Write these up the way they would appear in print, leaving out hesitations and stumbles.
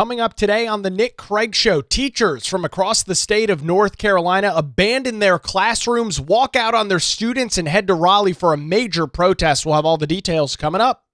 Coming up today on the Nick Craig Show, teachers from across the state of North Carolina abandon their classrooms, walk out on their students, and head to Raleigh for a major protest. We'll have all the details coming up.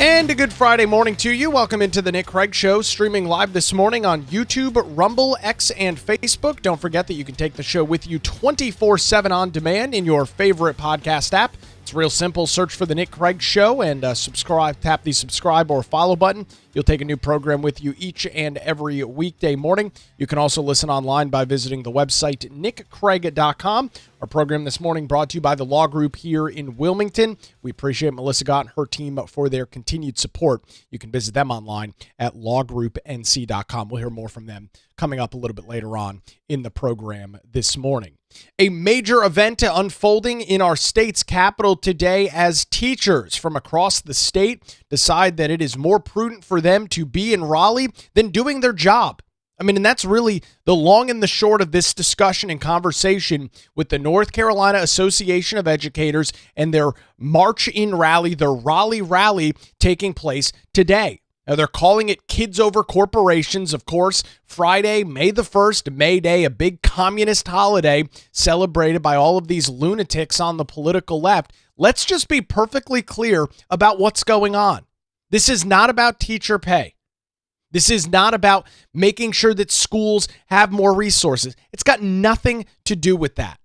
And a good Friday morning to you. Welcome into the Nick Craig Show, streaming live this morning on YouTube, Rumble, X, and Facebook. Don't forget that you can take the show with you 24/7 on demand in your favorite podcast app. It's real simple. Search for the Nick Craig Show and subscribe. Tap the subscribe or follow button. You'll take a new program with you each and every weekday morning. You can also listen online by visiting the website nickcraig.com. Our program this morning brought to you by the Law Group here in Wilmington. We appreciate Melissa Gott and her team for their continued support. You can visit them online at lawgroupnc.com. We'll hear more from them coming up a little bit later on in the program this morning. A major event unfolding in our state's capital today as teachers from across the state decide that it is more prudent for them to be in Raleigh than doing their job. And that's really the long and the short of this discussion and conversation with the North Carolina Association of Educators and their March in Raleigh, their Raleigh Rally taking place today. Now, they're calling it Kids Over Corporations. Of course, Friday, May the 1st, May Day, a big communist holiday celebrated by all of these lunatics on the political left. Let's just be perfectly clear about what's going on. This is not about teacher pay. This is not about making sure that schools have more resources. It's got nothing to do with that.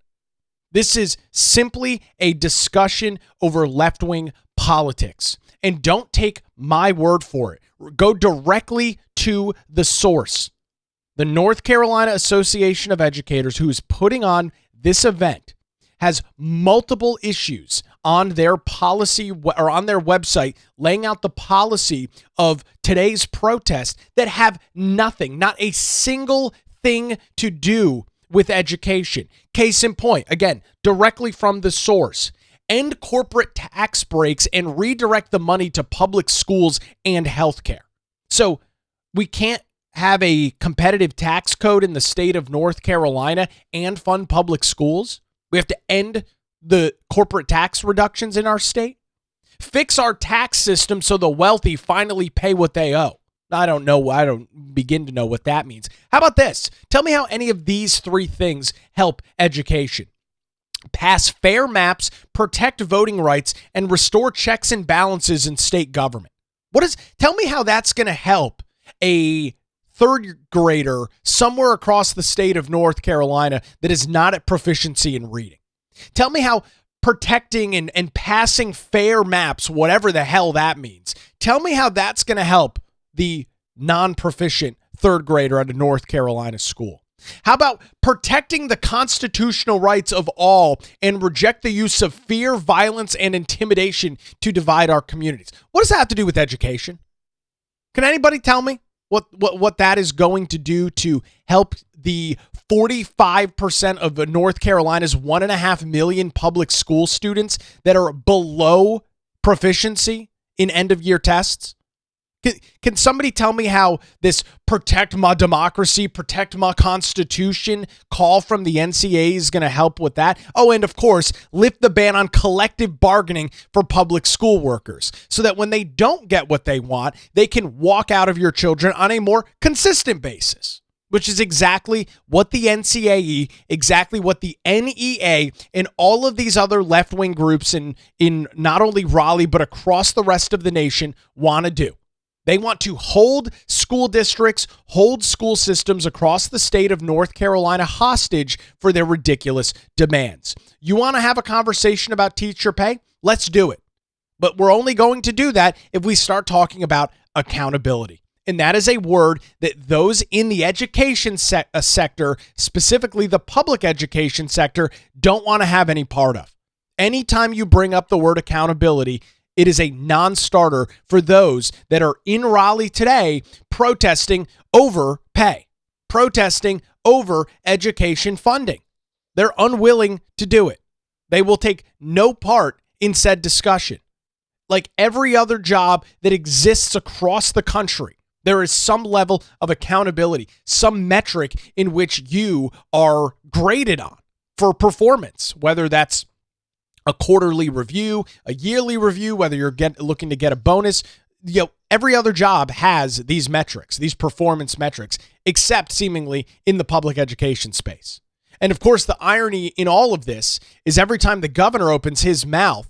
This is simply a discussion over left-wing politics. And don't take my word for it. Go directly to the source. The North Carolina Association of Educators, who is putting on this event, has multiple issues on their policy or on their website laying out the policy of today's protest that have nothing, not a single thing to do with education. Case in point, again, directly from the source. End corporate tax breaks and redirect the money to public schools and healthcare. So we can't have a competitive tax code in the state of North Carolina and fund public schools. We have to end the corporate tax reductions in our state. Fix our tax system so the wealthy finally pay what they owe. I don't know. I don't begin to know what that means. How about this? Tell me how any of these three things help education. Pass fair maps, protect voting rights, and restore checks and balances in state government. Tell me how that's going to help a third grader somewhere across the state of North Carolina that is not at proficiency in reading. Tell me how protecting and passing fair maps, whatever the hell that means, tell me how that's going to help the non-proficient third grader at a North Carolina school. How about protecting the constitutional rights of all and reject the use of fear, violence, and intimidation to divide our communities? What does that have to do with education? Can anybody tell me what that is going to do to help the 45% of North Carolina's 1.5 million public school students that are below proficiency in end-of-year tests? Can somebody tell me how this protect my democracy, protect my constitution call from the NCAE is going to help with that? Oh, and of course, lift the ban on collective bargaining for public school workers so that when they don't get what they want, they can walk out of your children on a more consistent basis, which is exactly what the NCAE, exactly what the NEA, and all of these other left-wing groups in not only Raleigh, but across the rest of the nation want to do. They want to hold school districts, hold school systems across the state of North Carolina hostage for their ridiculous demands. You want to have a conversation about teacher pay? Let's do it. But we're only going to do that if we start talking about accountability. And that is a word that those in the education sector, specifically the public education sector, don't want to have any part of. Anytime you bring up the word accountability, it is a non-starter for those that are in Raleigh today protesting over pay, protesting over education funding. They're unwilling to do it. They will take no part in said discussion. Like every other job that exists across the country, There is some level of accountability, some metric in which you are graded on for performance, whether that's a quarterly review, a yearly review, whether you're looking to get a bonus. Every other job has these metrics, these performance metrics, except seemingly in the public education space. And of course, the irony in all of this is every time the governor opens his mouth,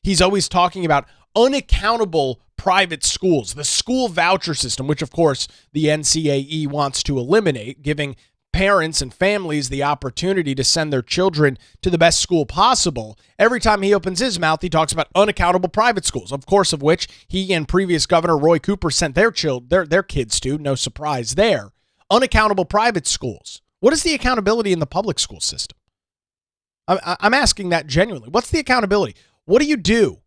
he's always talking about unaccountable private schools, the school voucher system, which of course the NCAE wants to eliminate, giving parents and families the opportunity to send their children to the best school possible. Every time he opens his mouth, he talks about unaccountable private schools, of course, of which he and previous Governor Roy Cooper sent their kids to. No surprise there. Unaccountable private schools. What is the accountability in the public school system? I'm asking that genuinely. What's the accountability? What do you do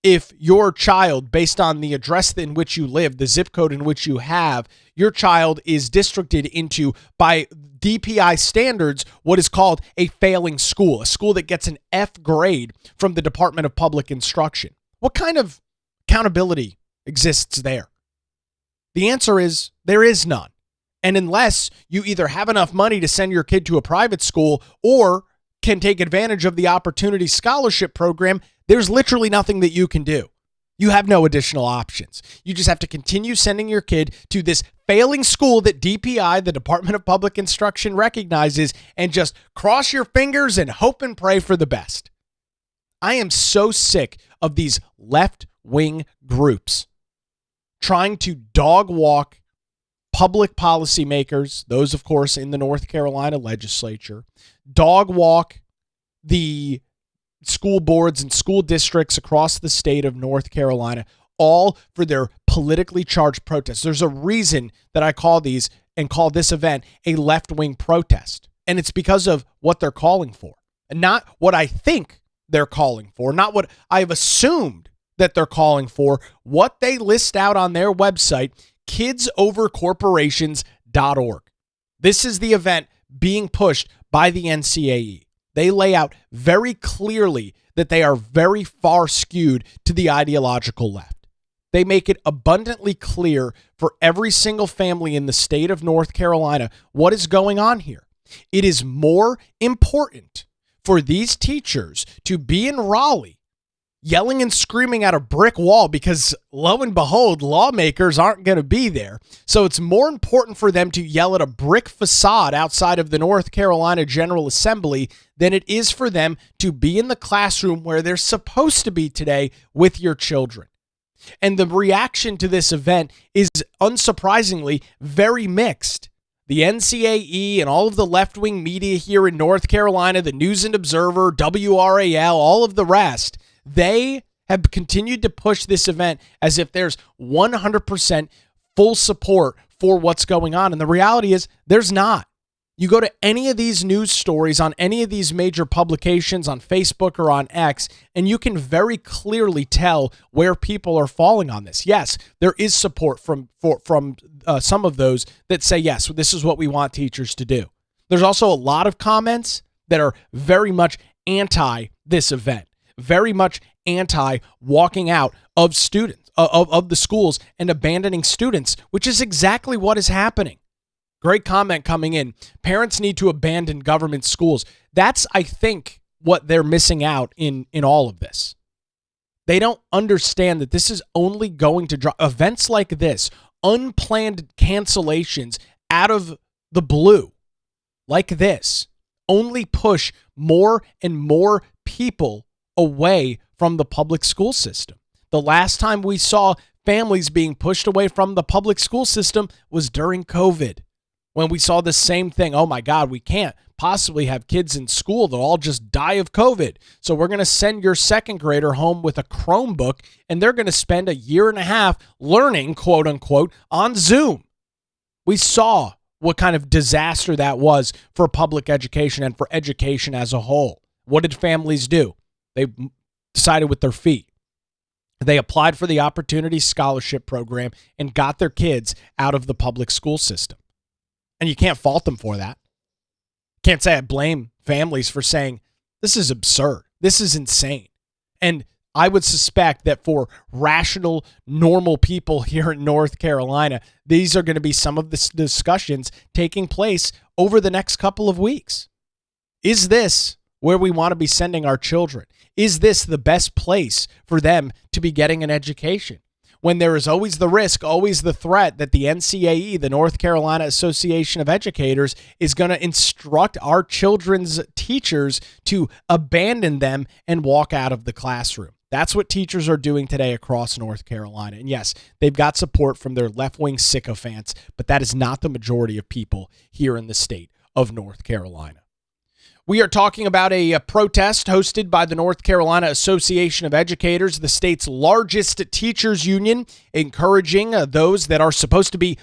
if your child, based on the address in which you live, the zip code in which you have, your child is districted into, by DPI standards, what is called a failing school, a school that gets an F grade from the Department of Public Instruction? What kind of accountability exists there? The answer is there is none. And unless you either have enough money to send your kid to a private school or can take advantage of the Opportunity Scholarship Program, there's literally nothing that you can do. You have no additional options. You just have to continue sending your kid to this failing school that DPI, the Department of Public Instruction, recognizes, and just cross your fingers and hope and pray for the best. I am so sick of these left-wing groups trying to dog walk public policymakers, those, of course, in the North Carolina legislature, dog walk the school boards and school districts across the state of North Carolina, all for their politically charged protests. There's a reason that I call these and call this event a left-wing protest. And it's because of what they're calling for, and not what I think they're calling for, not what I've assumed that they're calling for, what they list out on their website, kidsovercorporations.org. This is the event being pushed by the NCAE. They lay out very clearly that they are very far skewed to the ideological left. They make it abundantly clear for every single family in the state of North Carolina what is going on here. It is more important for these teachers to be in Raleigh yelling and screaming at a brick wall because, lo and behold, lawmakers aren't going to be there. So it's more important for them to yell at a brick facade outside of the North Carolina General Assembly than it is for them to be in the classroom where they're supposed to be today with your children. And the reaction to this event is, unsurprisingly, very mixed. The NCAE and all of the left-wing media here in North Carolina, the News and Observer, WRAL, all of the rest, they have continued to push this event as if there's 100% full support for what's going on. And the reality is there's not. You go to any of these news stories on any of these major publications on Facebook or on X, and you can very clearly tell where people are falling on this. Yes, there is support from some of those that say, yes, this is what we want teachers to do. There's also a lot of comments that are very much anti this event, very much anti walking out of students, of the schools and abandoning students, which is exactly what is happening. Great comment coming in. Parents need to abandon government schools. That's, I think, what they're missing out in all of this. They don't understand that this is only going to draw events like this, unplanned cancellations out of the blue like this, only push more and more people away from the public school system. The last time we saw families being pushed away from the public school system was during COVID, when we saw the same thing. Oh my God, we can't possibly have kids in school. They'll all just die of COVID. So we're going to send your second grader home with a Chromebook, and they're going to spend a year and a half learning, quote unquote, on Zoom. We saw what kind of disaster that was for public education and for education as a whole. What did families do? They decided with their feet. They applied for the Opportunity Scholarship Program and got their kids out of the public school system. And you can't fault them for that. Can't say I blame families for saying, this is absurd. This is insane. And I would suspect that for rational, normal people here in North Carolina, these are going to be some of the discussions taking place over the next couple of weeks. Is this where we want to be sending our children? Is this the best place for them to be getting an education? When there is always the risk, always the threat that the NCAE, the North Carolina Association of Educators, is going to instruct our children's teachers to abandon them and walk out of the classroom. That's what teachers are doing today across North Carolina. And yes, they've got support from their left-wing sycophants, but that is not the majority of people here in the state of North Carolina. We are talking about a protest hosted by the North Carolina Association of Educators, the state's largest teachers union, encouraging those that are supposed to be,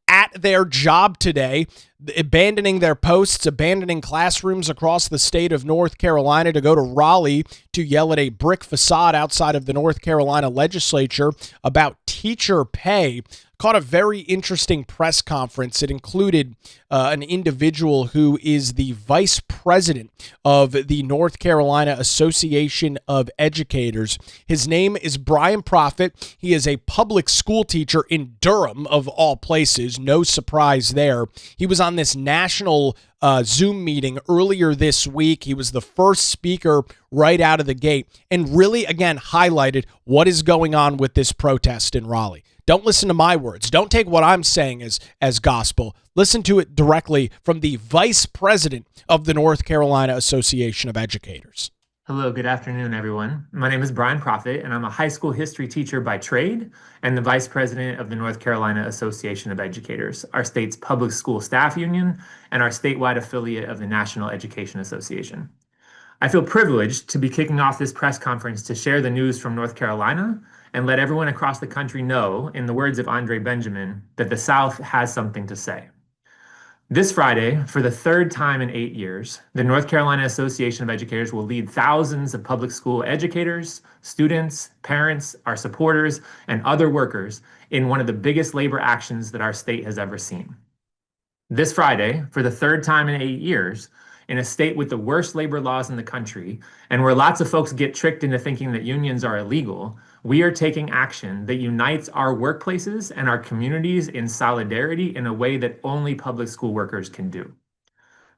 at their job today, abandoning their posts, abandoning classrooms across the state of North Carolina to go to Raleigh to yell at a brick facade outside of the North Carolina legislature about teacher pay. Caught a very interesting press conference. It included an individual who is the vice president of the North Carolina Association of Educators. His name is Brian Proffitt. He is a public school teacher in Durham, of all places. No surprise there. He was on this national Zoom meeting earlier this week. He was the first speaker right out of the gate and really, again, highlighted what is going on with this protest in Raleigh. Don't listen to my words. Don't take what I'm saying as gospel. Listen to it directly from the vice president of the North Carolina Association of Educators. Hello, good afternoon, everyone. My name is Brian Proffitt, and I'm a high school history teacher by trade and the vice president of the North Carolina Association of Educators, our state's public school staff union and our statewide affiliate of the National Education Association. I feel privileged to be kicking off this press conference to share the news from North Carolina and let everyone across the country know, in the words of Andre Benjamin, that the South has something to say. This Friday, for the third time in 8 years, the North Carolina Association of Educators will lead thousands of public school educators, students, parents, our supporters, and other workers in one of the biggest labor actions that our state has ever seen. This Friday, for the third time in 8 years, in a state with the worst labor laws in the country, and where lots of folks get tricked into thinking that unions are illegal, we are taking action that unites our workplaces and our communities in solidarity in a way that only public school workers can do.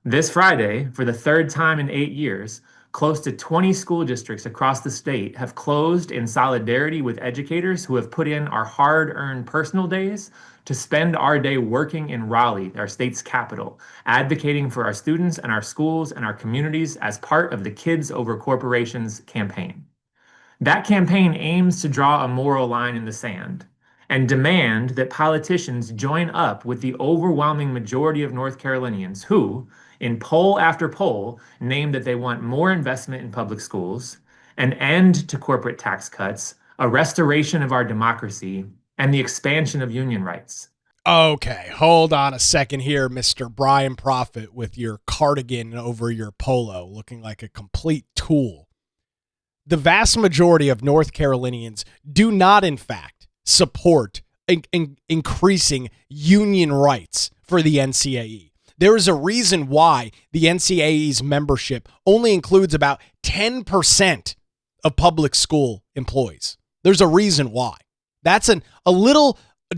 This Friday, for the third time in 8 years, close to 20 school districts across the state have closed in solidarity with educators who have put in our hard-earned personal days to spend our day working in Raleigh, our state's capital, advocating for our students and our schools and our communities as part of the Kids Over Corporations campaign. That campaign aims to draw a moral line in the sand and demand that politicians join up with the overwhelming majority of North Carolinians who, in poll after poll, name that they want more investment in public schools, an end to corporate tax cuts, a restoration of our democracy, and the expansion of union rights. Okay, hold on a second here, Mr. Brian Proffitt, with your cardigan over your polo, looking like a complete tool. The vast majority of North Carolinians do not, in fact, support increasing union rights for the NCAE. There is a reason why the NCAE's membership only includes about 10% of public school employees. There's a reason why. That's a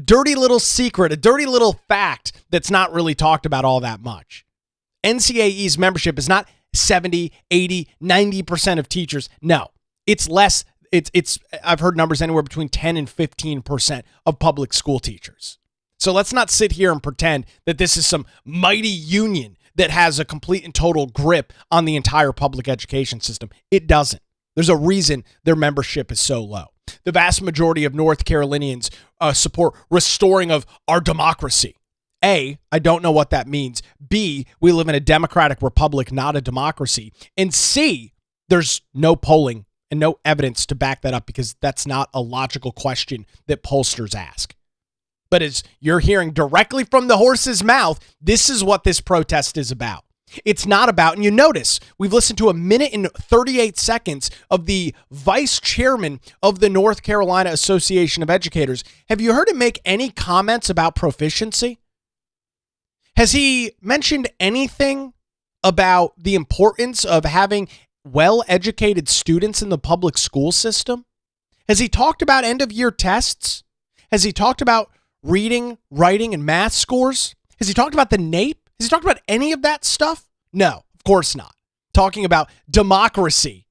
dirty little secret, a dirty little fact that's not really talked about all that much. NCAE's membership is not 70, 80, 90% of teachers. No, it's less. I've heard numbers anywhere between 10 and 15% of public school teachers. So let's not sit here and pretend that this is some mighty union that has a complete and total grip on the entire public education system. It doesn't. There's a reason their membership is so low. The vast majority of North Carolinians support restoring of our democracy. A, I don't know what that means. B, we live in a democratic republic, not a democracy. And C, there's no polling and no evidence to back that up because that's not a logical question that pollsters ask. But as you're hearing directly from the horse's mouth, this is what this protest is about. It's not about, and you notice, we've listened to 1 minute and 38 seconds of the vice chairman of the North Carolina Association of Educators. Have you heard him make any comments about proficiency? Has he mentioned anything about the importance of having well-educated students in the public school system? Has he talked about end-of-year tests? Has he talked about reading, writing, and math scores? Has he talked about the NAEP? Has he talked about any of that stuff? No, of course not. Talking about democracy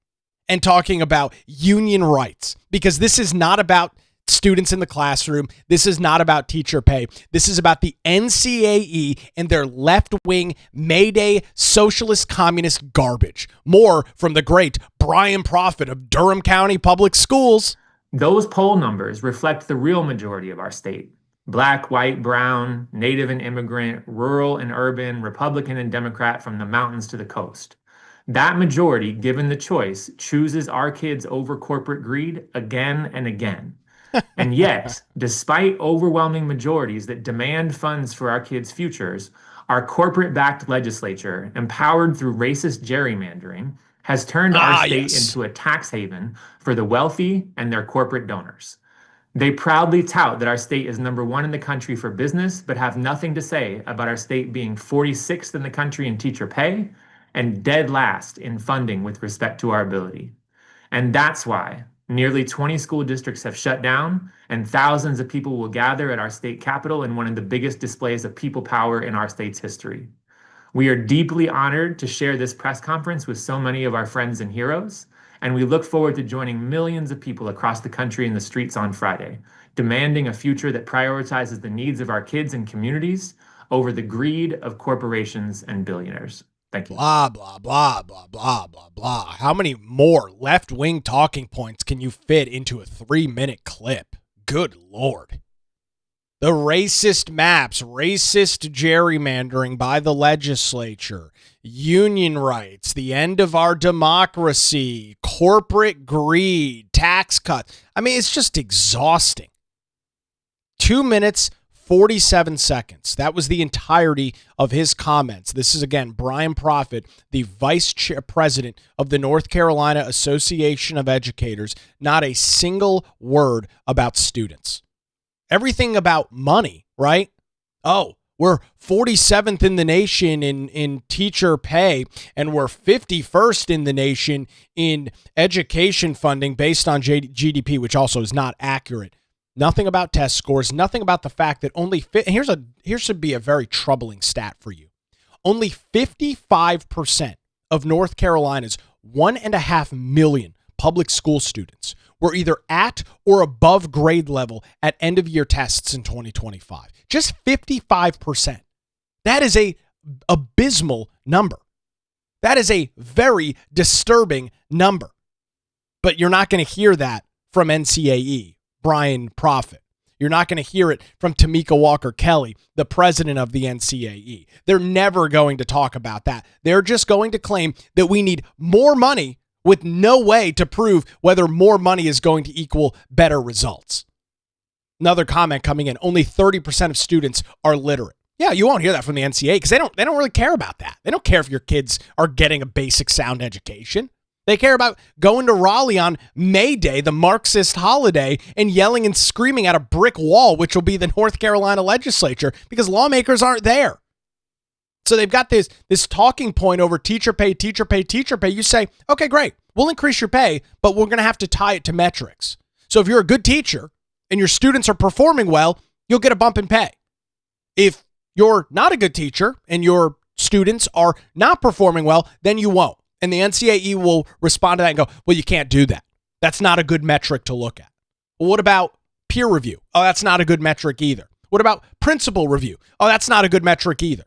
and talking about union rights, because this is not about students in the classroom. This is not about teacher pay. This is about the NCAE and their left-wing Mayday socialist communist garbage. More from the great Brian Prophet of Durham County Public Schools. Those poll numbers reflect the real majority of our state. Black, white, brown, native and immigrant, rural and urban, Republican and Democrat from the mountains to the coast. That majority, given the choice, chooses our kids over corporate greed again and again. And yet, despite overwhelming majorities that demand funds for our kids' futures, our corporate-backed legislature, empowered through racist gerrymandering, has turned our state into a tax haven for the wealthy and their corporate donors. They proudly tout that our state is #1 in the country for business, but have nothing to say about our state being 46th in the country in teacher pay and dead last in funding with respect to our ability. And that's why nearly 20 school districts have shut down, and thousands of people will gather at our state capitol in one of the biggest displays of people power in our state's history. We are deeply honored to share this press conference with so many of our friends and heroes, and we look forward to joining millions of people across the country in the streets on Friday, demanding a future that prioritizes the needs of our kids and communities over the greed of corporations and billionaires. Thank you. Blah, blah, blah, blah, blah, blah, blah. How many more left-wing talking points can you fit into a 3-minute clip? Good Lord. The racist maps, racist gerrymandering by the legislature, union rights, the end of our democracy, corporate greed, tax cuts. I mean, it's just exhausting. 2 minutes, 47 seconds. That was the entirety of his comments. This is, again, Brian Prophet, the vice president of the North Carolina Association of Educators. Not a single word about students. Everything about money, right? Oh, we're 47th in the nation in teacher pay, and we're 51st in the nation in education funding based on GDP, which also is not accurate. Nothing about test scores, nothing about the fact that here should be a very troubling stat for you. Only 55% of North Carolina's 1.5 million public school students were either at or above grade level at end of year tests in 2025. Just 55%. That is a abysmal number. That is a very disturbing number. But you're not going to hear that from NCAE. Brian Prophet. You're not going to hear it from Tamika Walker Kelly, the president of the NCAE. They're never going to talk about that. They're just going to claim that we need more money with no way to prove whether more money is going to equal better results. Another comment coming in, only 30% of students are literate. Yeah, you won't hear that from the NCAA because they don't really care about that. They don't care if your kids are getting a basic sound education. They care about going to Raleigh on May Day, the Marxist holiday, and yelling and screaming at a brick wall, which will be the North Carolina legislature, because lawmakers aren't there. So they've got this talking point over teacher pay, teacher pay, teacher pay. You say, okay, great, we'll increase your pay, but we're going to have to tie it to metrics. So if you're a good teacher and your students are performing well, you'll get a bump in pay. If you're not a good teacher and your students are not performing well, then you won't. And the NCAE will respond to that and go, well, you can't do that. That's not a good metric to look at. Well, what about peer review? Oh, that's not a good metric either. What about principal review? Oh, that's not a good metric either.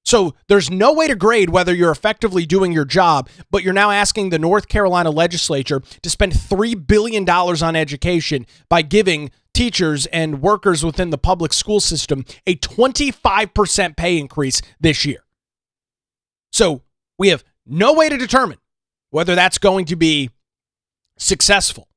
So there's no way to grade whether you're effectively doing your job, but you're now asking the North Carolina legislature to spend $3 billion on education by giving teachers and workers within the public school system a 25% pay increase this year. So we have no way to determine whether that's going to be successful.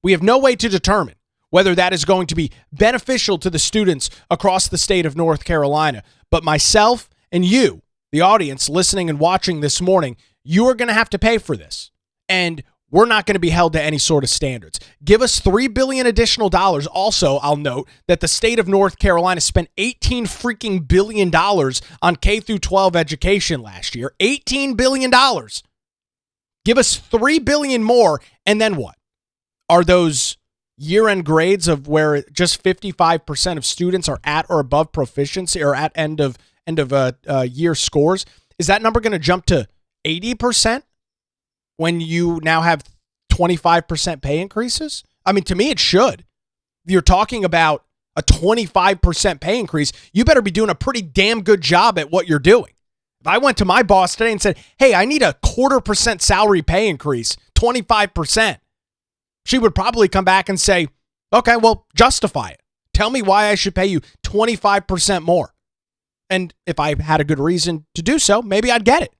We have no way to determine whether that is going to be beneficial to the students across the state of North Carolina. But myself and you, the audience listening and watching this morning, you are going to have to pay for this. And we're not going to be held to any sort of standards. Give us $3 billion additional dollars. Also, I'll note that the state of North Carolina spent $18 billion on K through 12 education last year. $18 billion. Give us $3 billion more, and then what? Are those year-end grades of where just 55% of students are at or above proficiency or at end of year scores? Is that number going to jump to 80% when you now have 25% pay increases? I mean, to me, it should. You're talking about a 25% pay increase. You better be doing a pretty damn good job at what you're doing. If I went to my boss today and said, hey, I need a 0.25% salary pay increase, 25%, she would probably come back and say, okay, well, justify it. Tell me why I should pay you 25% more. And if I had a good reason to do so, maybe I'd get it.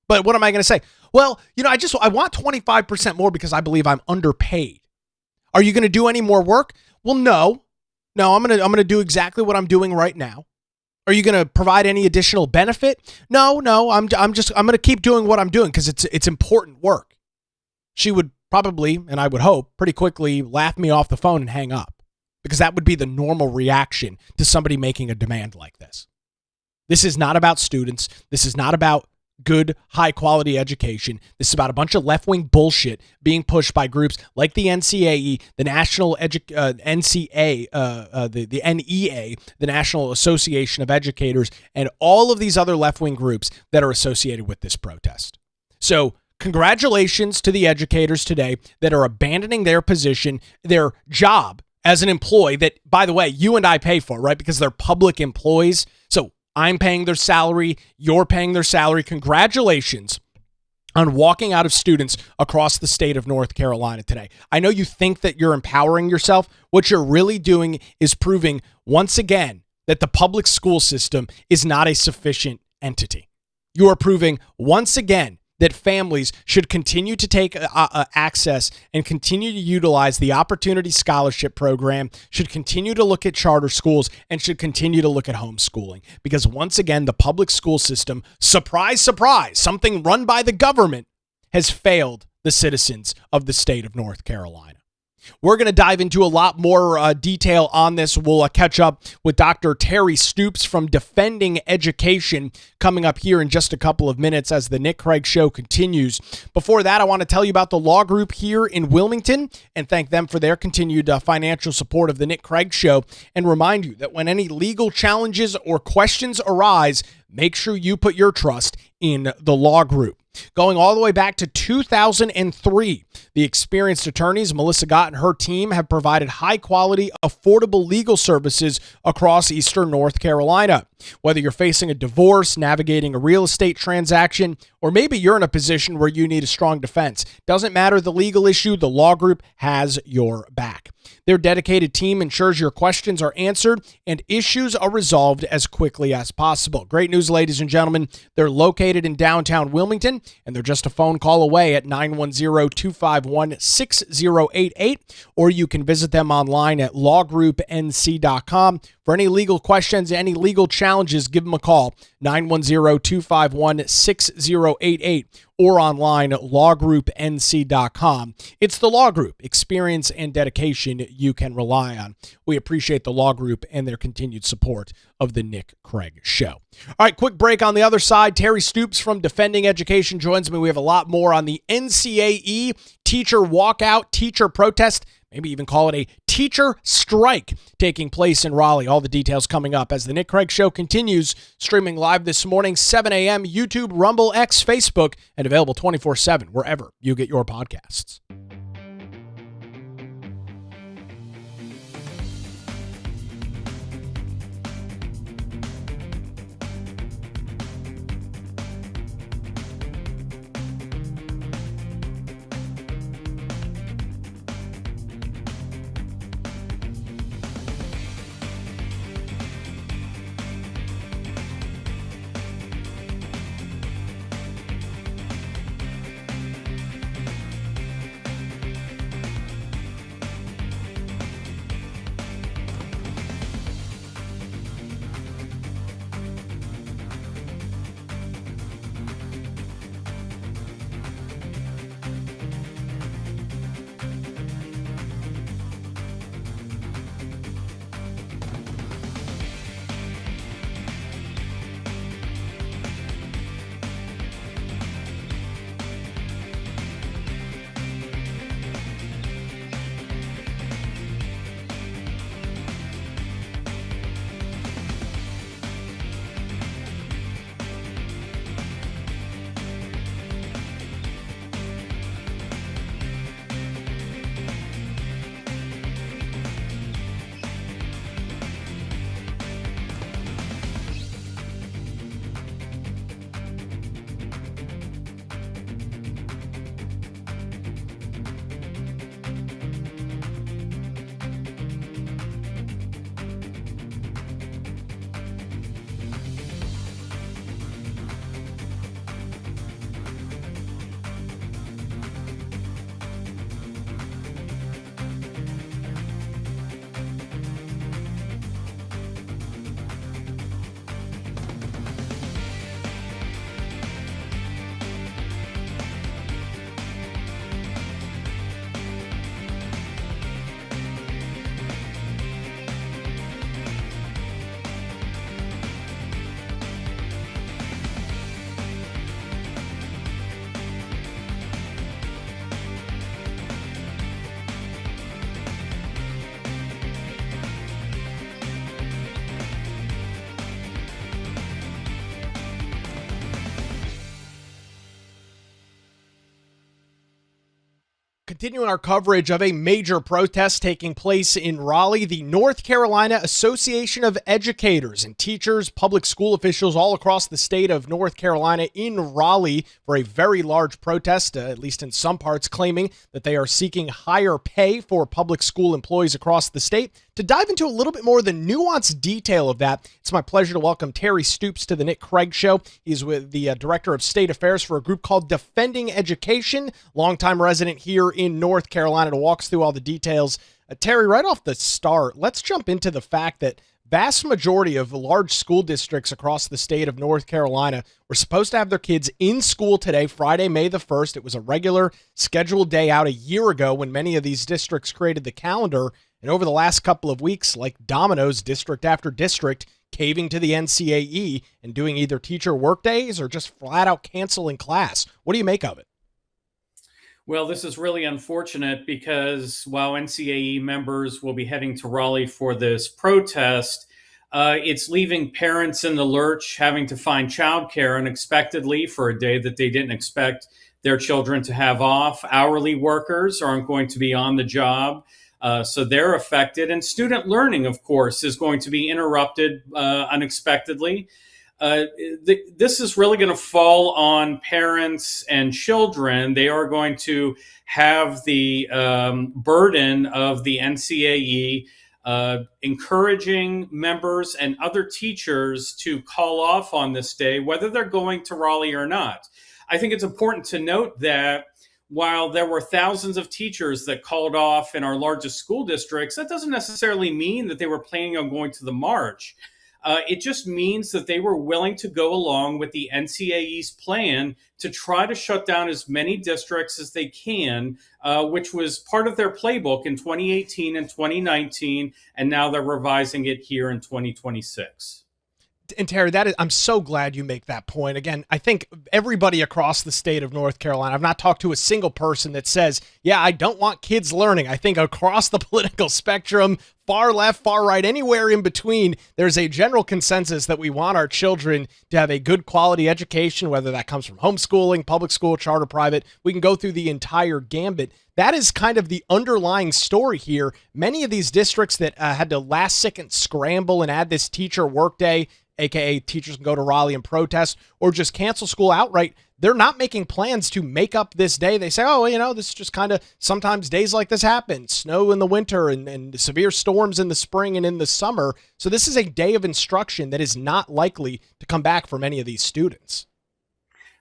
But what am I going to say? Well, I want 25% more because I believe I'm underpaid. Are you going to do any more work? Well, no, I'm going to do exactly what I'm doing right now. Are you going to provide any additional benefit? No, I'm going to keep doing what I'm doing because it's important work. She would probably, and I would hope, pretty quickly laugh me off the phone and hang up, because that would be the normal reaction to somebody making a demand like this. This is not about students. This is not about good, high-quality education. This is about a bunch of left-wing bullshit being pushed by groups like the NCAE, the the NEA, the National Association of Educators, and all of these other left-wing groups that are associated with this protest. So congratulations to the educators today that are abandoning their position, their job as an employee that, by the way, you and I pay for, right? Because they're public employees. So I'm paying their salary. You're paying their salary. Congratulations on walking out of students across the state of North Carolina today. I know you think that you're empowering yourself. What you're really doing is proving once again that the public school system is not a sufficient entity. You are proving once again that families should continue to take access and continue to utilize the Opportunity Scholarship Program, should continue to look at charter schools, and should continue to look at homeschooling. Because once again, the public school system, surprise, surprise, something run by the government, has failed the citizens of the state of North Carolina. We're going to dive into a lot more detail on this. We'll catch up with Dr. Terry Stoops from Defending Education coming up here in just a couple of minutes as the Nick Craig Show continues. Before that, I want to tell you about the law group here in Wilmington and thank them for their continued financial support of the Nick Craig Show, and remind you that when any legal challenges or questions arise, make sure you put your trust in the law group. Going all the way back to 2003, the experienced attorneys Melissa Gott and her team have provided high-quality, affordable legal services across Eastern North Carolina. Whether you're facing a divorce, navigating a real estate transaction, or maybe you're in a position where you need a strong defense, doesn't matter the legal issue, the law group has your back. Their dedicated team ensures your questions are answered and issues are resolved as quickly as possible. Great news, ladies and gentlemen. They're located in downtown Wilmington, and they're just a phone call away at 910-251-6088, or you can visit them online at lawgroupnc.com. For any legal questions, any legal challenges, give them a call, 910-251-6088, or online at lawgroupnc.com. It's the Law Group, experience and dedication you can rely on. We appreciate the Law Group and their continued support of the Nick Craig Show. All right, quick break on the other side. Terry Stoops from Defending Education joins me. We have a lot more on the NCAE teacher walkout, teacher protest, maybe even call it a teacher strike taking place in Raleigh. All the details coming up as the Nick Craig Show continues, streaming live this morning, 7 a.m., YouTube, Rumble, X, Facebook, and available 24/7 wherever you get your podcasts. Continuing our coverage of a major protest taking place in Raleigh, the North Carolina Association of Educators and teachers, public school officials all across the state of North Carolina in Raleigh for a very large protest, at least in some parts, claiming that they are seeking higher pay for public school employees across the state. To dive into a little bit more of the nuanced detail of that, it's my pleasure to welcome Terry Stoops to the Nick Craig Show. He's with the Director of State Affairs for a group called Defending Education, longtime resident here in North Carolina, to walk us through all the details. Terry, right off the start, let's jump into the fact that vast majority of large school districts across the state of North Carolina were supposed to have their kids in school today, Friday, May the 1st. It was a regular scheduled day out a year ago when many of these districts created the calendar. And over the last couple of weeks, like dominoes, district after district, caving to the NCAE and doing either teacher work days or just flat out canceling class. What do you make of it? Well, this is really unfortunate because while NCAE members will be heading to Raleigh for this protest, it's leaving parents in the lurch, having to find childcare unexpectedly for a day that they didn't expect their children to have off. Hourly workers aren't going to be on the job. So they're affected. And student learning, of course, is going to be interrupted unexpectedly. This is really going to fall on parents and children. They are going to have the burden of the NCAE encouraging members and other teachers to call off on this day, whether they're going to Raleigh or not. I think it's important to note that while there were thousands of teachers that called off in our largest school districts, that doesn't necessarily mean that they were planning on going to the march. It just means that they were willing to go along with the NCAE's plan to try to shut down as many districts as they can, which was part of their playbook in 2018 and 2019, and now they're revising it here in 2026. And Terry, I'm so glad you make that point. Again, I think everybody across the state of North Carolina, I've not talked to a single person that says, yeah, I don't want kids learning. I think across the political spectrum, far left, far right, anywhere in between, there's a general consensus that we want our children to have a good quality education, whether that comes from homeschooling, public school, charter, private. We can go through the entire gambit. That is kind of the underlying story here. Many of these districts that had to last second scramble and add this teacher workday, aka teachers can go to Raleigh and protest or just cancel school outright, they're not making plans to make up this day. They say, oh, this is just kind of, sometimes days like this happen, snow in the winter and severe storms in the spring and in the summer. So this is a day of instruction that is not likely to come back for many of these students.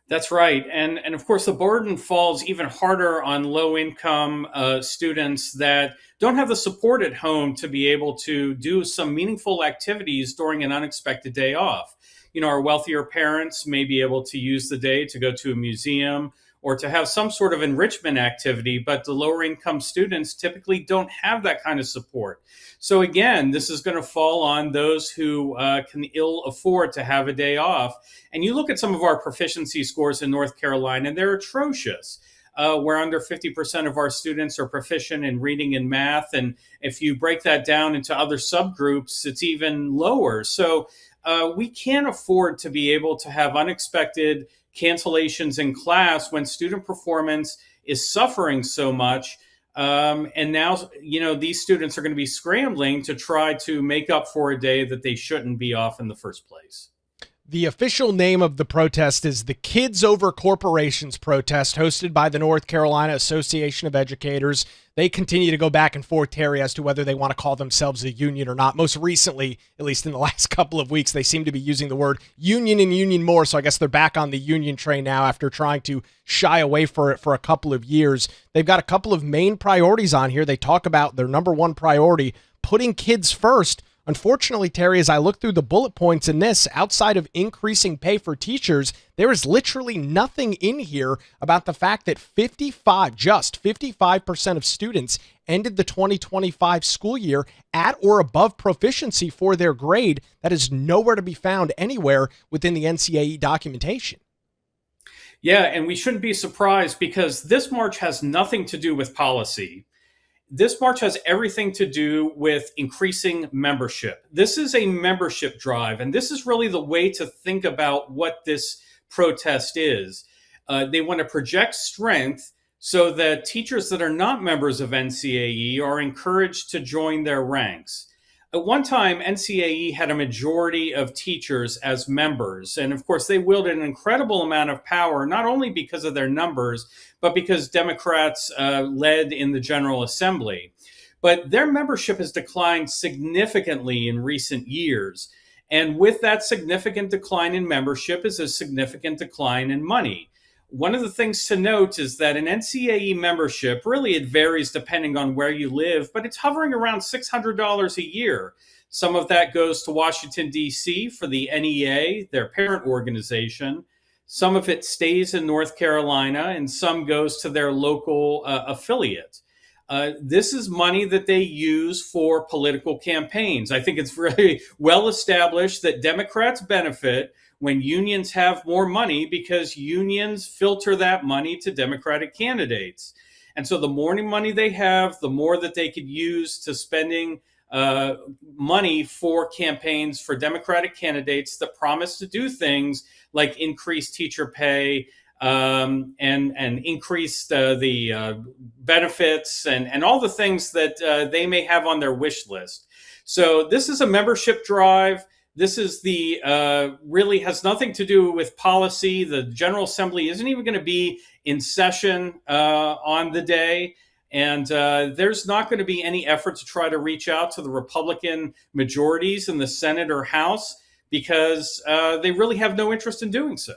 That's right. And of course, the burden falls even harder on low-income students that don't have the support at home to be able to do some meaningful activities during an unexpected day off. Our wealthier parents may be able to use the day to go to a museum or to have some sort of enrichment activity, but the lower income students typically don't have that kind of support. So again, this is going to fall on those who can ill afford to have a day off. And you look at some of our proficiency scores in North Carolina, and they're atrocious. Where under 50% of our students are proficient in reading and math. And if you break that down into other subgroups, it's even lower. So we can't afford to be able to have unexpected cancellations in class when student performance is suffering so much. And now, these students are going to be scrambling to try to make up for a day that they shouldn't be off in the first place. The official name of the protest is the Kids Over Corporations protest, hosted by the North Carolina Association of Educators. They continue to go back and forth, Terry, as to whether they want to call themselves a union or not. Most recently, at least in the last couple of weeks, they seem to be using the word union and union more. So I guess they're back on the union train now after trying to shy away for it for a couple of years. They've got a couple of main priorities on here. They talk about their number one priority, putting kids first. Unfortunately, Terry, as I look through the bullet points in this, outside of increasing pay for teachers, there is literally nothing in here about the fact that just 55% of students ended the 2025 school year at or above proficiency for their grade. That is nowhere to be found anywhere within the NCAE documentation. Yeah, and we shouldn't be surprised because this march has nothing to do with policy. This march has everything to do with increasing membership. This is a membership drive, and this is really the way to think about what this protest is. They want to project strength so that teachers that are not members of NCAE are encouraged to join their ranks. At one time, NCAE had a majority of teachers as members. And of course, they wielded an incredible amount of power, not only because of their numbers, but because Democrats led in the General Assembly. But their membership has declined significantly in recent years. And with that significant decline in membership is a significant decline in money. One of the things to note is that an NCAE membership, really it varies depending on where you live, but it's hovering around $600 a year. Some of that goes to Washington, D.C. for the NEA, their parent organization. Some of it stays in North Carolina, and some goes to their local affiliate. This is money that they use for political campaigns. I think it's really well established that Democrats benefit when unions have more money because unions filter that money to Democratic candidates. And so the more money they have, the more that they could use to spending money for campaigns for Democratic candidates that promise to do things like increase teacher pay, and increase the benefits and all the things that they may have on their wish list. So this is a membership drive. This is really has nothing to do with policy. The General Assembly isn't even going to be in session on the day. And there's not going to be any effort to try to reach out to the Republican majorities in the Senate or House because they really have no interest in doing so.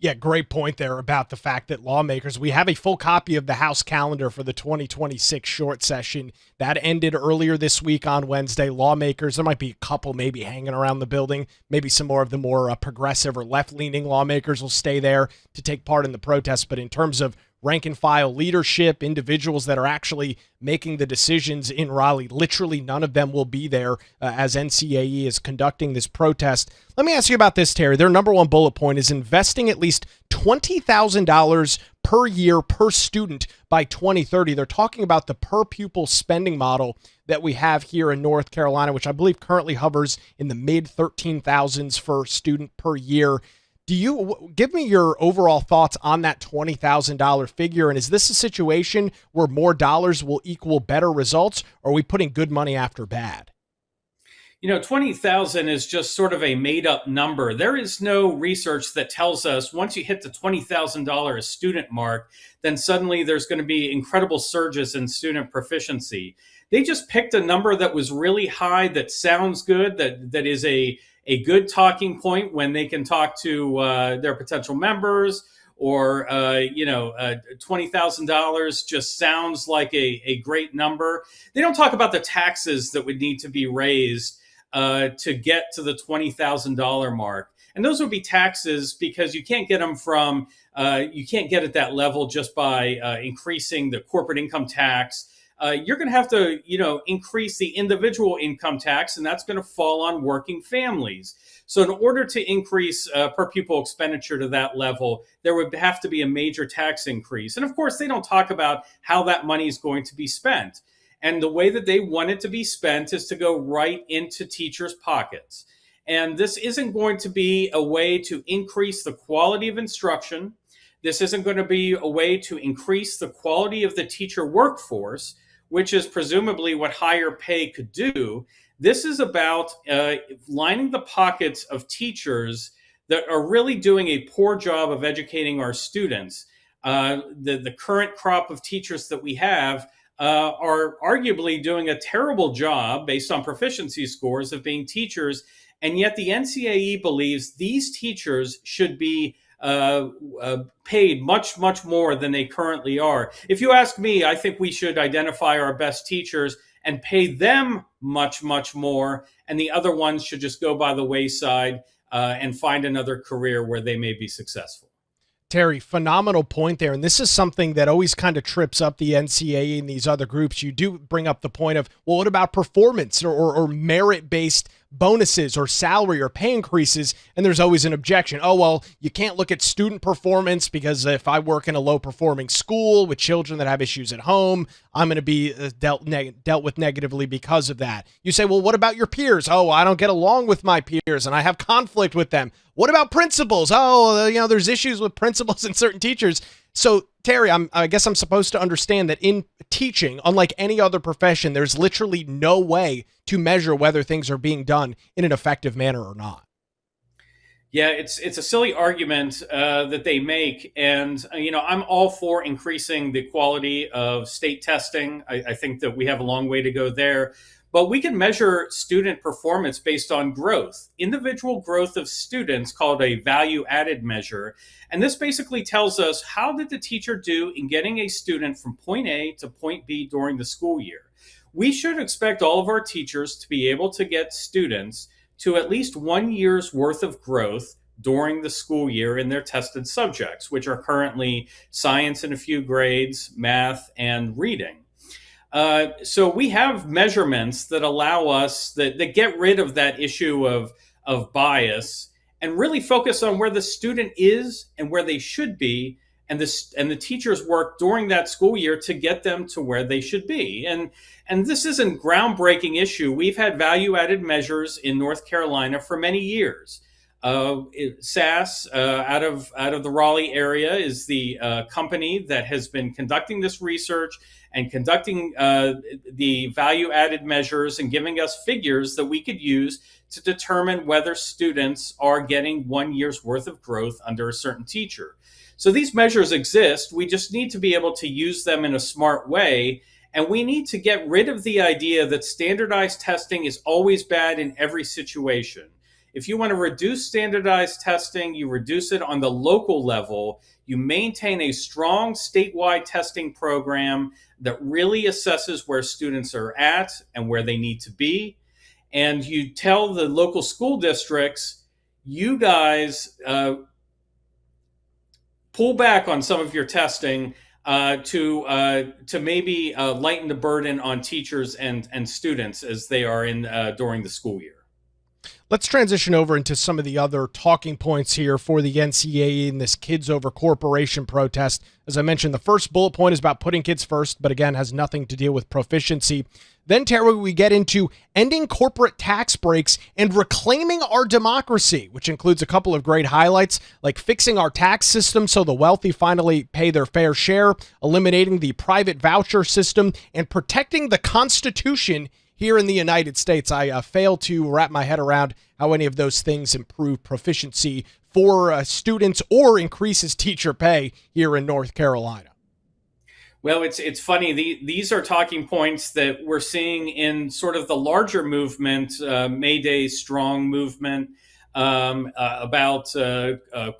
Yeah, great point there about the fact that lawmakers, we have a full copy of the House calendar for the 2026 short session. That ended earlier this week on Wednesday. Lawmakers, there might be a couple maybe hanging around the building. Maybe some more of the more progressive or left-leaning lawmakers will stay there to take part in the protest. But in terms of rank and file leadership, individuals that are actually making the decisions in Raleigh, literally none of them will be there as NCAE is conducting this protest. Let me ask you about this, Terry. Their number one bullet point is investing at least $20,000 per year per student by 2030. They're talking about the per pupil spending model that we have here in North Carolina, which I believe currently hovers in the mid 13,000s for student per year. Do you give me your overall thoughts on that $20,000 figure? And is this a situation where more dollars will equal better results, or are we putting good money after bad? 20,000 is just sort of a made up number. There is no research that tells us once you hit the $20,000 student mark, then suddenly there's going to be incredible surges in student proficiency. They just picked a number that was really high, that sounds good, that is a good talking point when they can talk to their potential members, or $20,000 just sounds like a great number. They don't talk about the taxes that would need to be raised to get to the $20,000 mark. And those would be taxes because you can't get them you can't get at that level just by increasing the corporate income tax. You're going to have to, increase the individual income tax, and that's going to fall on working families. So in order to increase per pupil expenditure to that level, there would have to be a major tax increase. And of course, they don't talk about how that money is going to be spent. And the way that they want it to be spent is to go right into teachers' pockets. And this isn't going to be a way to increase the quality of instruction. This isn't going to be a way to increase the quality of the teacher workforce, which is presumably what higher pay could do. This is about lining the pockets of teachers that are really doing a poor job of educating our students. The current crop of teachers that we have are arguably doing a terrible job based on proficiency scores of being teachers. And yet the NCAE believes these teachers should be paid much, much more than they currently are. If you ask me, I think we should identify our best teachers and pay them much, much more. And the other ones should just go by the wayside and find another career where they may be successful. Terry, phenomenal point there. And this is something that always kind of trips up the NCAA and these other groups. You do bring up the point of, well, what about performance or merit-based bonuses or salary or pay increases? And there's always an objection. Oh, well, you can't look at student performance because if I work in a low-performing school with children that have issues at home, I'm going to be dealt with negatively because of that. You say, well, what about your peers? Oh, I don't get along with my peers and I have conflict with them. What about principals? Oh, there's issues with principals and certain teachers. So, Terry, I guess I'm supposed to understand that in teaching, unlike any other profession, there's literally no way to measure whether things are being done in an effective manner or not. Yeah, it's a silly argument that they make, and I'm all for increasing the quality of state testing. I think that we have a long way to go there, but we can measure student performance based on growth, individual growth of students, called a value-added measure, and this basically tells us how did the teacher do in getting a student from point A to point B during the school year. We should expect all of our teachers to be able to get students to at least 1 year's worth of growth during the school year in their tested subjects, which are currently science in a few grades, math, and reading. So we have measurements that allow us that get rid of that issue of bias and really focus on where the student is and where they should be, and the teachers work during that school year to get them to where they should be. And this isn't groundbreaking issue. We've had value-added measures in North Carolina for many years. SAS out of the Raleigh area is the company that has been conducting this research and conducting the value-added measures and giving us figures that we could use to determine whether students are getting 1 year's worth of growth under a certain teacher. So these measures exist. We just need to be able to use them in a smart way. And we need to get rid of the idea that standardized testing is always bad in every situation. If you want to reduce standardized testing, you reduce it on the local level. You maintain a strong statewide testing program that really assesses where students are at and where they need to be. And you tell the local school districts, you guys pull back on some of your testing to maybe lighten the burden on teachers and students as they are in during the school year. Let's transition over into some of the other talking points here for the NCAE in this Kids Over Corporation protest. As I mentioned, the first bullet point is about putting kids first, but again, has nothing to deal with proficiency. Then, Terry, we get into ending corporate tax breaks and reclaiming our democracy, which includes a couple of great highlights, like fixing our tax system so the wealthy finally pay their fair share, eliminating the private voucher system, and protecting the Constitution here in the United States. I fail to wrap my head around how any of those things improve proficiency for students or increases teacher pay here in North Carolina. Well, it's funny. These are talking points that we're seeing in sort of the larger movement, May Day Strong movement, about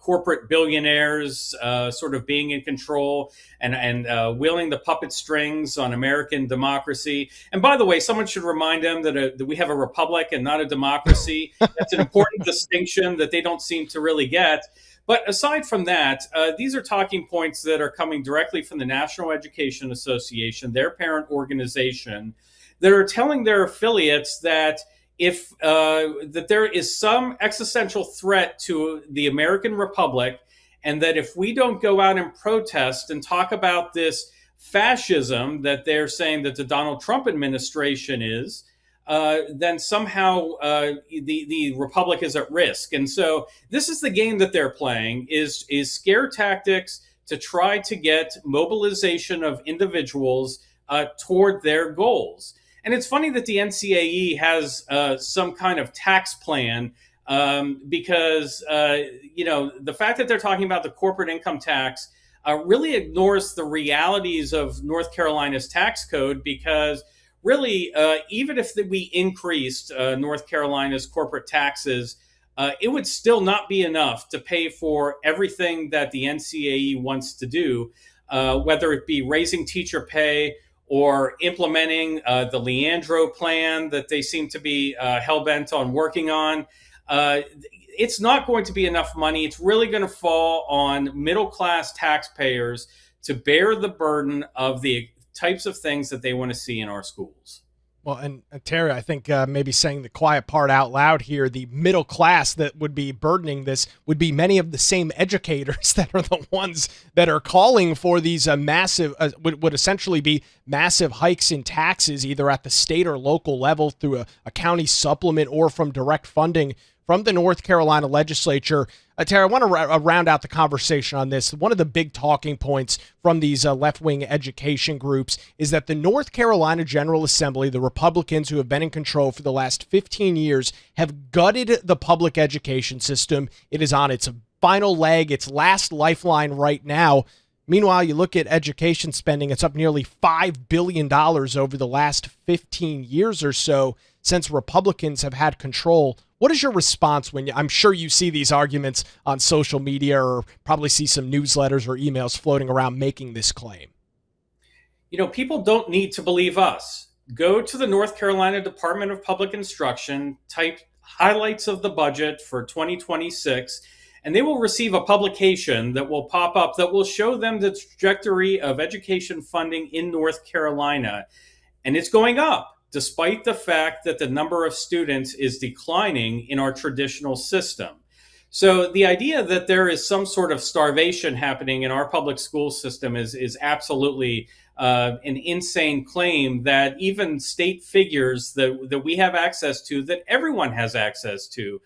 corporate billionaires sort of being in control and wielding the puppet strings on American democracy. And by the way, someone should remind them that we have a republic and not a democracy. That's an important distinction that they don't seem to really get. But aside from that, these are talking points that are coming directly from the National Education Association, their parent organization, that are telling their affiliates that if that there is some existential threat to the American Republic, and that if we don't go out and protest and talk about this fascism that they're saying that the Donald Trump administration is, then somehow the Republic is at risk. And so this is the game that they're playing, is scare tactics to try to get mobilization of individuals toward their goals. And it's funny that the NCAE has some kind of tax plan because, the fact that they're talking about the corporate income tax really ignores the realities of North Carolina's tax code, because really, even if we increased North Carolina's corporate taxes, it would still not be enough to pay for everything that the NCAE wants to do, whether it be raising teacher pay or implementing the Leandro plan that they seem to be hell-bent on working on. It's not going to be enough money. It's really going to fall on middle-class taxpayers to bear the burden of the types of things that they want to see in our schools. Well, and Terry, I think maybe saying the quiet part out loud here, the middle class that would be burdening this would be many of the same educators that are the ones that are calling for these massive, would essentially be massive hikes in taxes, either at the state or local level through a county supplement or from direct funding from the North Carolina legislature. Terry, I want to round out the conversation on this. One of the big talking points from these left-wing education groups is that the North Carolina General Assembly, the Republicans who have been in control for the last 15 years, have gutted the public education system. It is on its final leg, its last lifeline right now. Meanwhile, you look at education spending, it's up nearly $5 billion over the last 15 years or so since Republicans have had control. What is your response when I'm sure you see these arguments on social media or probably see some newsletters or emails floating around making this claim? People don't need to believe us. Go to the North Carolina Department of Public Instruction, type highlights of the budget for 2026, and they will receive a publication that will pop up that will show them the trajectory of education funding in North Carolina. And it's going up, despite the fact that the number of students is declining in our traditional system. So the idea that there is some sort of starvation happening in our public school system is absolutely an insane claim that even state figures that we have access to, that everyone has access to,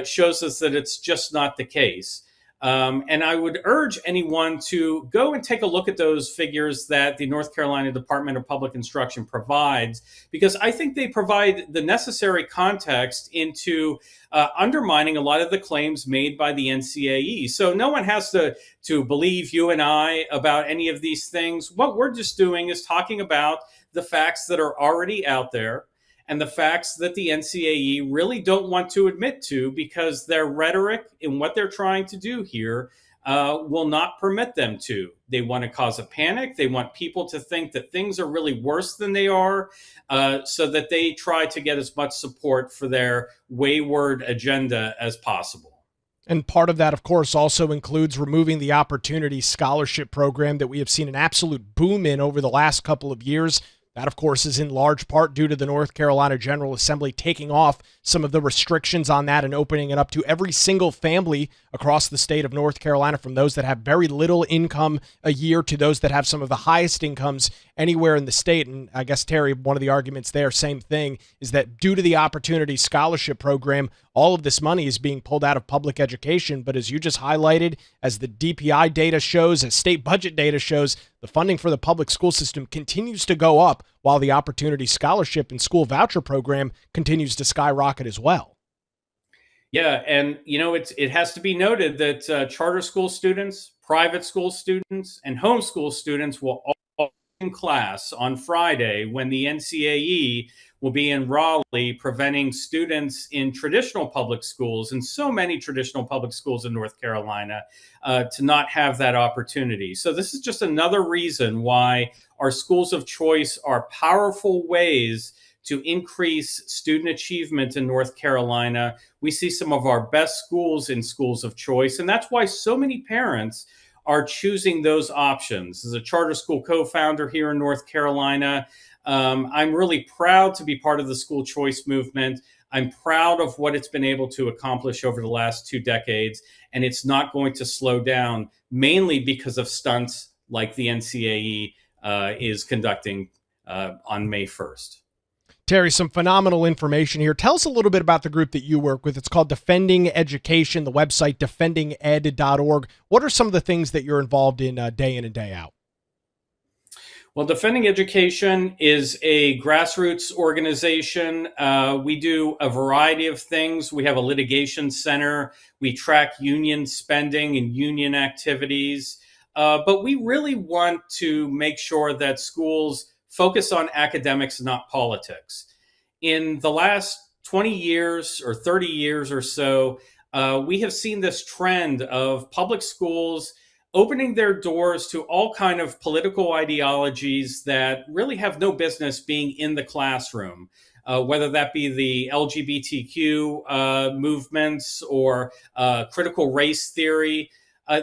shows us that it's just not the case. And I would urge anyone to go and take a look at those figures that the North Carolina Department of Public Instruction provides, because I think they provide the necessary context into undermining a lot of the claims made by the NCAE. So no one has to believe you and I about any of these things. What we're just doing is talking about the facts that are already out there, and the facts that the NCAE really don't want to admit to, because their rhetoric and what they're trying to do here will not permit them to. They want to cause a panic. They want people to think that things are really worse than they are, so that they try to get as much support for their wayward agenda as possible. And part of that, of course, also includes removing the Opportunity Scholarship Program that we have seen an absolute boom in over the last couple of years. That, of course, is in large part due to the North Carolina General Assembly taking off some of the restrictions on that and opening it up to every single family across the state of North Carolina, from those that have very little income a year to those that have some of the highest incomes anywhere in the state. And I guess, Terry, one of the arguments there, same thing, is that due to the Opportunity Scholarship Program, all of this money is being pulled out of public education. But as you just highlighted, as the DPI data shows, as state budget data shows, the funding for the public school system continues to go up, while the Opportunity Scholarship and School Voucher Program continues to skyrocket as well. Yeah, and it has to be noted that charter school students, private school students, and homeschool students will all be in class on Friday, when the NCAE will be in Raleigh, preventing students in traditional public schools, and so many traditional public schools in North Carolina, to not have that opportunity. So this is just another reason why our schools of choice are powerful ways to increase student achievement in North Carolina. We see some of our best schools in schools of choice, and that's why so many parents are choosing those options. As a charter school co-founder here in North Carolina, I'm really proud to be part of the school choice movement. I'm proud of what it's been able to accomplish over the last 2 decades, and it's not going to slow down, mainly because of stunts like the NCAE is conducting on May 1st. Terry, some phenomenal information here. Tell us a little bit about the group that you work with. It's called Defending Education, the website defendinged.org. What are some of the things that you're involved in day in and day out? Well, Defending Education is a grassroots organization. We do a variety of things. We have a litigation center. We track union spending and union activities. But we really want to make sure that schools focus on academics, not politics. In the last 20 years or 30 years or so, we have seen this trend of public schools opening their doors to all kind of political ideologies that really have no business being in the classroom, whether that be the LGBTQ movements or critical race theory.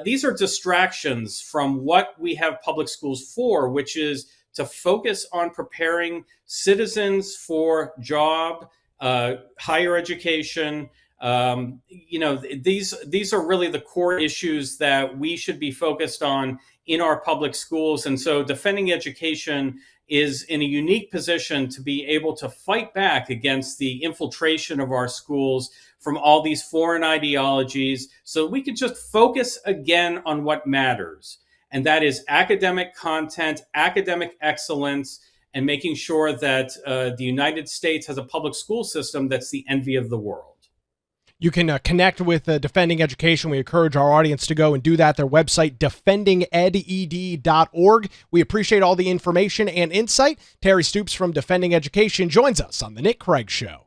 These are distractions from what we have public schools for, which is to focus on preparing citizens for job, higher education. These are really the core issues that we should be focused on in our public schools. And so Defending Education is in a unique position to be able to fight back against the infiltration of our schools from all these foreign ideologies, so we can just focus again on what matters. And that is academic content, academic excellence, and making sure that the United States has a public school system that's the envy of the world. You can connect with Defending Education. We encourage our audience to go and do that. Their website, defendinged.org. We appreciate all the information and insight. Terry Stoops from Defending Education joins us on the Nick Craig Show.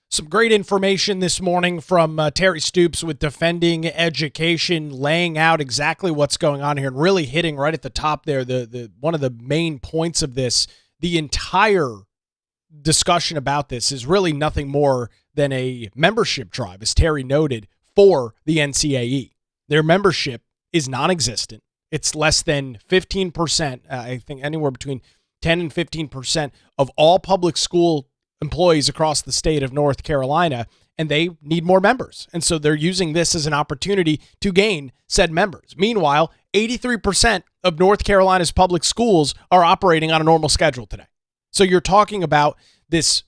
Some great information this morning from Terry Stoops with Defending Education, laying out exactly what's going on here and really hitting right at the top there, the one of the main points of this. The entire discussion about this is really nothing more than a membership drive, as Terry noted, for the NCAE. Their membership is non-existent. It's less than 15%, I think anywhere between 10 and 15% of all public school employees across the state of North Carolina, and they need more members. And so they're using this as an opportunity to gain said members. Meanwhile, 83% of North Carolina's public schools are operating on a normal schedule today. So you're talking about this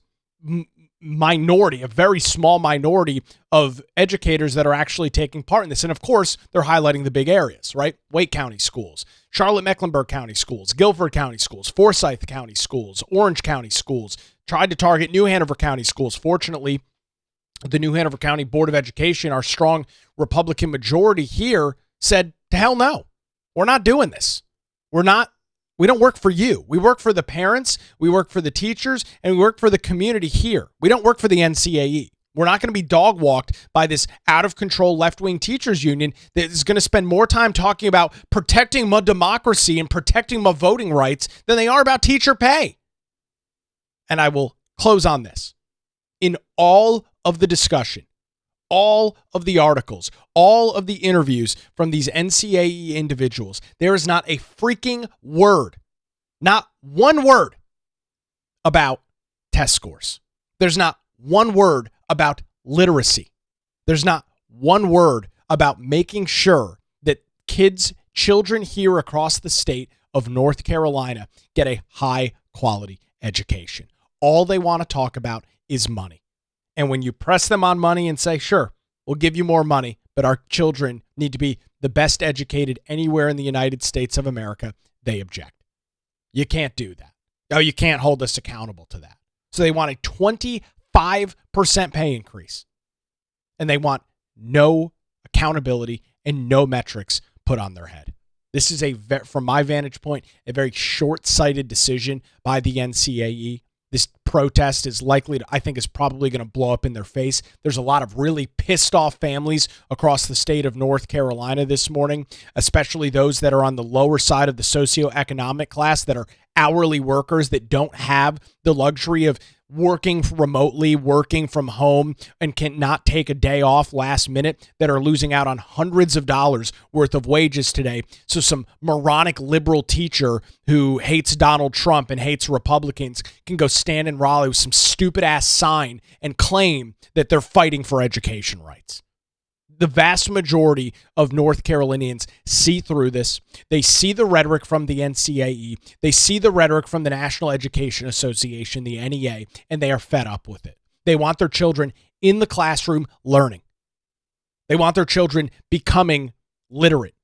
minority, a very small minority of educators that are actually taking part in this. And of course, they're highlighting the big areas, right? Wake County schools, Charlotte-Mecklenburg County schools, Guilford County schools, Forsyth County schools, Orange County schools, tried to target New Hanover County schools. Fortunately, the New Hanover County Board of Education, our strong Republican majority here, said, to hell no, we're not doing this. We don't work for you. We work for the parents, we work for the teachers, and we work for the community here. We don't work for the NCAE. We're not going to be dog walked by this out-of-control left-wing teachers union that is going to spend more time talking about protecting my democracy and protecting my voting rights than they are about teacher pay. And I will close on this. In all of the discussion, all of the articles, all of the interviews from these NCAE individuals, there is not a freaking word, not one word about test scores. There's not one word about literacy. There's not one word about making sure that children here across the state of North Carolina get a high quality education. All they want to talk about is money. And when you press them on money and say, sure, we'll give you more money, but our children need to be the best educated anywhere in the United States of America, they object. You can't do that. No, you can't hold us accountable to that. So they want a 25% pay increase. And they want no accountability and no metrics put on their head. This is, from my vantage point, a very short-sighted decision by the NCAE. This protest is probably going to blow up in their face. There's a lot of really pissed off families across the state of North Carolina this morning, especially those that are on the lower side of the socioeconomic class, that are hourly workers that don't have the luxury of working remotely, working from home, and cannot take a day off last minute, that are losing out on hundreds of dollars worth of wages today. So some moronic liberal teacher who hates Donald Trump and hates Republicans can go stand in Raleigh with some stupid ass sign and claim that they're fighting for education rights. The vast majority of North Carolinians see through this. They see the rhetoric from the NCAE. They see the rhetoric from the National Education Association, the NEA, and they are fed up with it. They want their children in the classroom learning. They want their children becoming literate.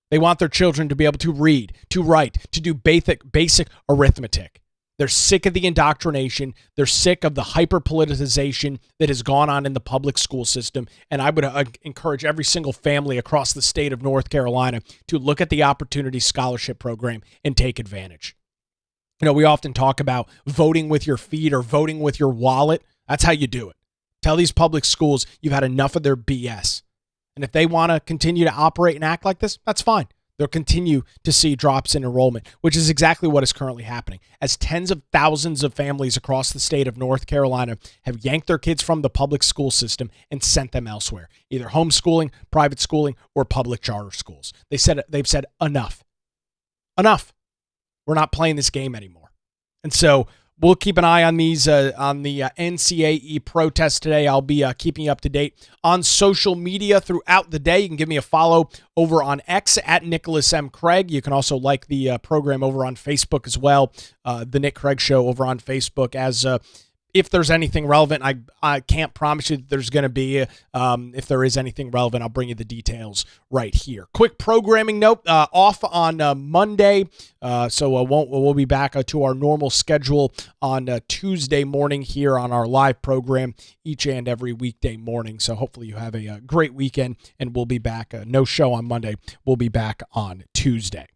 They want their children to be able to read, to write, to do basic arithmetic. They're sick of the indoctrination. They're sick of the hyper-politicization that has gone on in the public school system. And I would encourage every single family across the state of North Carolina to look at the Opportunity Scholarship Program and take advantage. You know, we often talk about voting with your feet or voting with your wallet. That's how you do it. Tell these public schools you've had enough of their BS. And if they want to continue to operate and act like this, that's fine. They'll continue to see drops in enrollment, which is exactly what is currently happening, as tens of thousands of families across the state of North Carolina have yanked their kids from the public school system and sent them elsewhere, either homeschooling, private schooling, or public charter schools. They've said enough. Enough. We're not playing this game anymore. And so We'll keep an eye on these on the NCAE protest today. I'll be keeping you up to date on social media throughout the day. You can give me a follow over on X at Nicholas M. Craig. You can also like the program over on Facebook as well, the Nick Craig Show over on Facebook. As if there's anything relevant, I can't promise you that there's going to be. If there is anything relevant, I'll bring you the details right here. Quick programming note, off on Monday, so we'll be back to our normal schedule on Tuesday morning here on our live program each and every weekday morning. So hopefully you have a great weekend, and we'll be back. No show on Monday. We'll be back on Tuesday.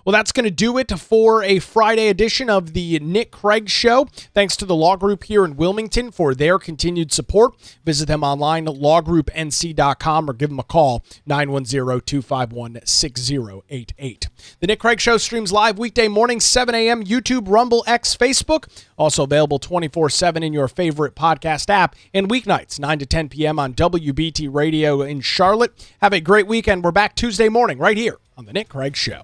Well, that's going to do it for a Friday edition of the Nick Craig Show. Thanks to the Law Group here in Wilmington for their continued support. Visit them online at lawgroupnc.com or give them a call, 910-251-6088. The Nick Craig Show streams live weekday mornings, 7 a.m., YouTube, Rumble, X, Facebook. Also available 24/7 in your favorite podcast app, and weeknights, 9 to 10 p.m. on WBT Radio in Charlotte. Have a great weekend. We're back Tuesday morning right here on the Nick Craig Show.